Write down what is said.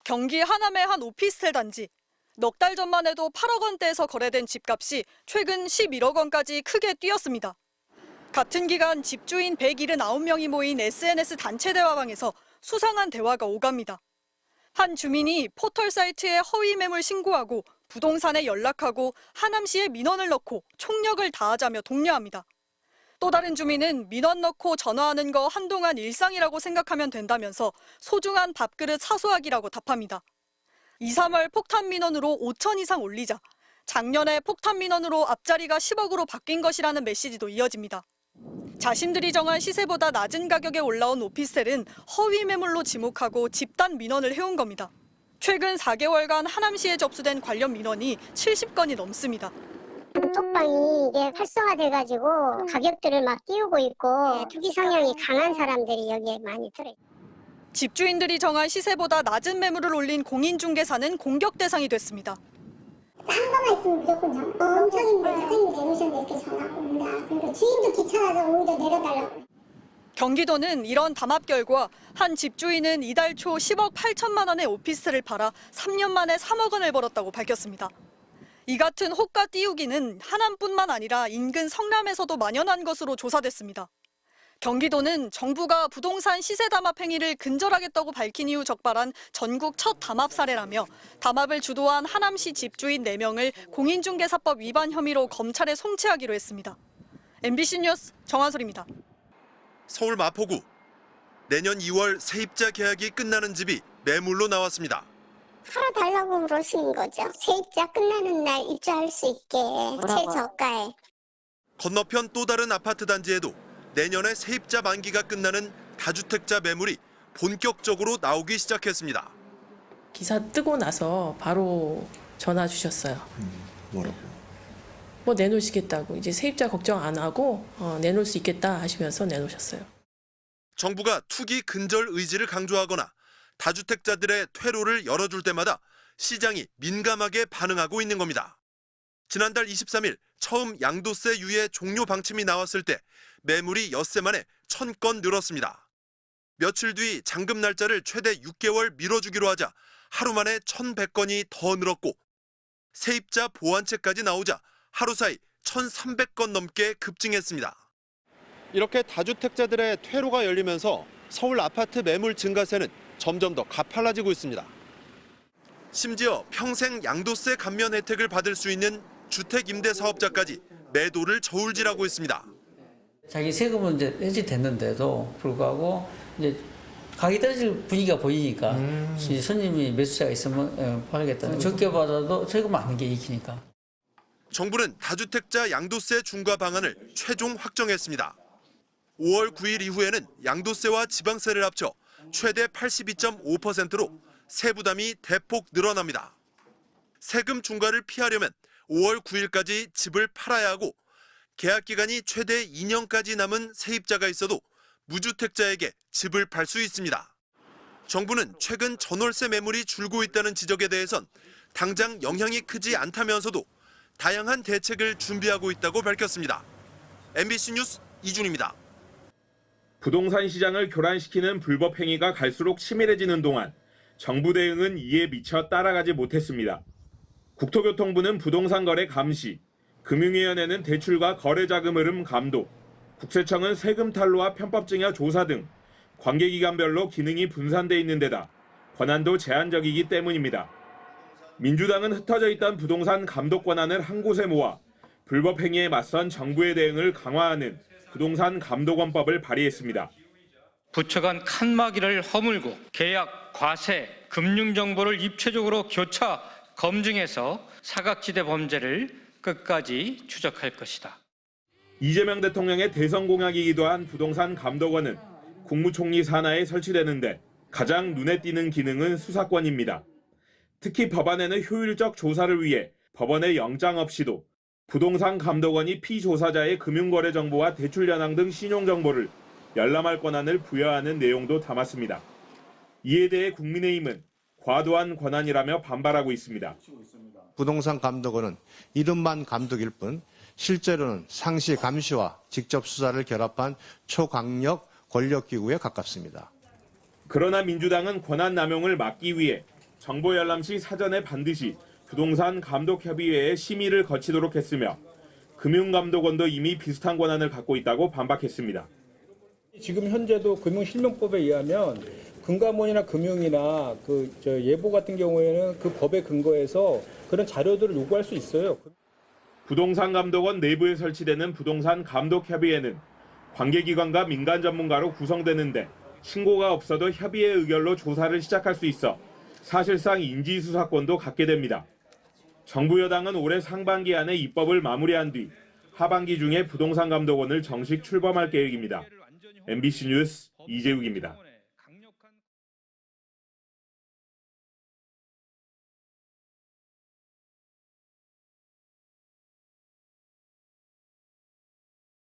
경기 하남의 한 오피스텔 단지. 넉 달 전만 해도 8억 원대에서 거래된 집값이 최근 11억 원까지 크게 뛰었습니다. 같은 기간 집주인 179명이 모인 SNS 단체 대화방에서 수상한 대화가 오갑니다. 한 주민이 포털 사이트에 허위 매물 신고하고 부동산에 연락하고 하남시에 민원을 넣고 총력을 다하자며 독려합니다. 또 다른 주민은 민원 넣고 전화하는 거 한동안 일상이라고 생각하면 된다면서 소중한 밥그릇 사소하기라고 답합니다. 2, 3월 폭탄 민원으로 5천 이상 올리자 작년에 폭탄 민원으로 앞자리가 10억으로 바뀐 것이라는 메시지도 이어집니다. 자신들이 정한 시세보다 낮은 가격에 올라온 오피스텔은 허위 매물로 지목하고 집단 민원을 해온 겁니다. 최근 4개월간 하남시에 접수된 관련 민원이 70건이 넘습니다. 톡방이 이게 활성화돼가지고 가격들을 막 띄우고 있고 투기 성향이 강한 사람들이 여기에 많이 들어있어요. 집주인들이 정한 시세보다 낮은 매물을 올린 공인중개사는 공격 대상이 됐습니다. 싼 거만 있으면 무조건 엄청 힘들어. 사장님이 내놓으셨는데 이렇게 전화가 옵니다. 그러니까 주인도 귀찮아서 오히려 내려달라고. 경기도는 이런 담합 결과 한 집주인은 이달 초 10억 8천만 원의 오피스텔을 팔아 3년 만에 3억 원을 벌었다고 밝혔습니다. 이 같은 호가 띄우기는 하남뿐만 아니라 인근 성남에서도 만연한 것으로 조사됐습니다. 경기도는 정부가 부동산 시세 담합 행위를 근절하겠다고 밝힌 이후 적발한 전국 첫 담합 사례라며 담합을 주도한 하남시 집주인 4명을 공인중개사법 위반 혐의로 검찰에 송치하기로 했습니다. MBC 뉴스 정한솔입니다. 서울 마포구. 내년 2월 세입자 계약이 끝나는 집이 매물로 나왔습니다. 팔아달라고 그러시는 거죠. 세입자 끝나는 날 입주할 수 있게 최저가에. 건너편 또 다른 아파트 단지에도 내년에 세입자 만기가 끝나는 다주택자 매물이 본격적으로 나오기 시작했습니다. 기사 뜨고 나서 바로 전화 주셨어요. 뭐라고? 뭐 내놓으시겠다고. 이제 세입자 걱정 안 하고 내놓을 수 있겠다 하시면서 내놓으셨어요. 정부가 투기 근절 의지를 강조하거나 다주택자들의 퇴로를 열어줄 때마다 시장이 민감하게 반응하고 있는 겁니다. 지난달 23일 처음 양도세 유예 종료 방침이 나왔을 때 매물이 엿새 만에 1,000건 늘었습니다. 며칠 뒤 잔금 날짜를 최대 6개월 미뤄주기로 하자 하루 만에 1,100건이 더 늘었고 세입자 보완책까지 나오자 하루 사이 1,300건 넘게 급증했습니다. 이렇게 다주택자들의 퇴로가 열리면서 서울 아파트 매물 증가세는 점점 더 가팔라지고 있습니다. 심지어 평생 양도세 감면 혜택을 받을 수 있는 주택 임대 사업자까지 매도를 저울질하고 있습니다. 자기 세금은 이제 해지됐는데도 불구하고 이제 가격이 떨어질 분위기가 보이니까 이제 손님이 매수자가 있으면 팔겠다는 적게 받아도 세금 안 게 이익이니까. 정부는 다주택자 양도세 중과 방안을 최종 확정했습니다. 5월 9일 이후에는 양도세와 지방세를 합쳐 최대 82.5%로 세부담이 대폭 늘어납니다. 세금 중과를 피하려면 5월 9일까지 집을 팔아야 하고 계약 기간이 최대 2년까지 남은 세입자가 있어도 무주택자에게 집을 팔 수 있습니다. 정부는 최근 전월세 매물이 줄고 있다는 지적에 대해선 당장 영향이 크지 않다면서도 다양한 대책을 준비하고 있다고 밝혔습니다. MBC 뉴스 이준입니다. 부동산 시장을 교란시키는 불법 행위가 갈수록 치밀해지는 동안 정부 대응은 이에 미처 따라가지 못했습니다. 국토교통부는 부동산 거래 감시, 금융위원회는 대출과 거래 자금 흐름 감독, 국세청은 세금 탈루와 편법 증여 조사 등 관계기관별로 기능이 분산돼 있는 데다 권한도 제한적이기 때문입니다. 민주당은 흩어져 있던 부동산 감독 권한을 한 곳에 모아 불법 행위에 맞선 정부의 대응을 강화하는 부동산 감독원법을 발의했습니다. 부처 간 칸막이를 허물고 계약, 과세, 금융정보를 입체적으로 교차, 검증해서 사각지대 범죄를 끝까지 추적할 것이다. 이재명 대통령의 대선 공약이기도 한 부동산 감독원은 국무총리 산하에 설치되는데 가장 눈에 띄는 기능은 수사권입니다. 특히 법안에는 효율적 조사를 위해 법원의 영장 없이도 부동산 감독원이 피조사자의 금융거래 정보와 대출 현황 등 신용정보를 열람할 권한을 부여하는 내용도 담았습니다. 이에 대해 국민의힘은 과도한 권한이라며 반발하고 있습니다. 부동산 감독원은 이름만 감독일 뿐 실제로는 상시 감시와 직접 수사를 결합한 초강력 권력기구에 가깝습니다. 그러나 민주당은 권한 남용을 막기 위해 정보 열람 시 사전에 반드시 부동산 감독협의회의 심의를 거치도록 했으며 금융감독원도 이미 비슷한 권한을 갖고 있다고 반박했습니다. 지금 현재도 금융실명법에 의하면 금감원이나 금융이나 예보 같은 경우에는 그 법에 근거해서 그런 자료들을 요구할 수 있어요. 부동산감독원 내부에 설치되는 부동산감독협의회는 관계기관과 민간 전문가로 구성되는데 신고가 없어도 협의회 의결로 조사를 시작할 수 있어 사실상 인지수사권도 갖게 됩니다. 정부 여당은 올해 상반기 안에 입법을 마무리한 뒤 하반기 중에 부동산감독원을 정식 출범할 계획입니다. MBC 뉴스 이재욱입니다.